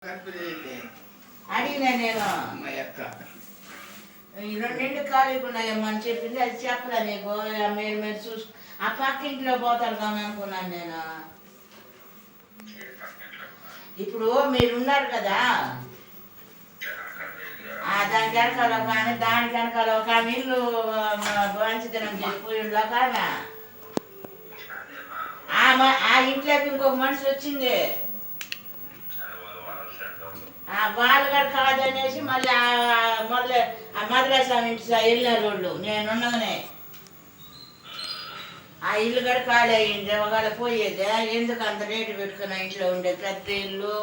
అడిగినా నేను ఈ రెండింటి ఖాళీగా ఉన్నాయమ్మా అని చెప్పింది. అది చెప్పలే నీకు. మీరు మీరు చూసి ఆ పక్క ఇంట్లో పోతారు కానీ అనుకున్నాను నేను. ఇప్పుడు మీరున్నారు కదా, దానికి వెనకాల కానీ దానికి వెనకాల ఒక ఇల్లు భవించదనం చెప్పి ఒక ఆ ఇంట్లోకి ఇంకొక మనిషి వచ్చింది. వాళ్ళు కూడా కాదనేసి మళ్ళీ మొదలు ఆ మద్రాసు ఇంటి వెళ్ళినారు వాళ్ళు. నేనున్నగానే ఆ ఇల్లు కూడా ఖాళీ అయ్యింది. ఒకవేళ పోయేది ఎందుకు అంత రేటు పెట్టుకుని ఇంట్లో ఉండేది పెద్ద ఇల్లు.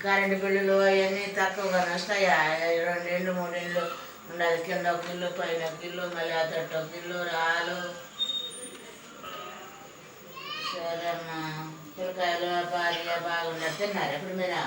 కరెంటు బిల్లులు అవన్నీ తక్కువగా వస్తాయా? 2 ఇళ్ళు 3 ఇళ్ళు ఉండాలి. కింద ఒక ఇల్లు పైన ఒక ఇల్లు మళ్ళీ ఆ తట్టు ఒక ఇల్లు రాలు. సరే అమ్మా, పిల్లకాయలు భార్య బాగున్నారు. తిన్నారు ఎప్పుడు మీరు?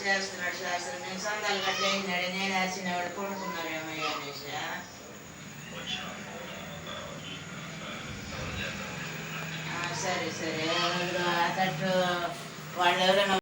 చేస్తున్నాడు శాస్త్రం. నేను సొంతాలు గట్ల అయినాడు. నేను అరిచినవాడు కొనుక్కున్నారేమో అనేసి. సరే సరే, తట్టు వాళ్ళు ఎవరైనా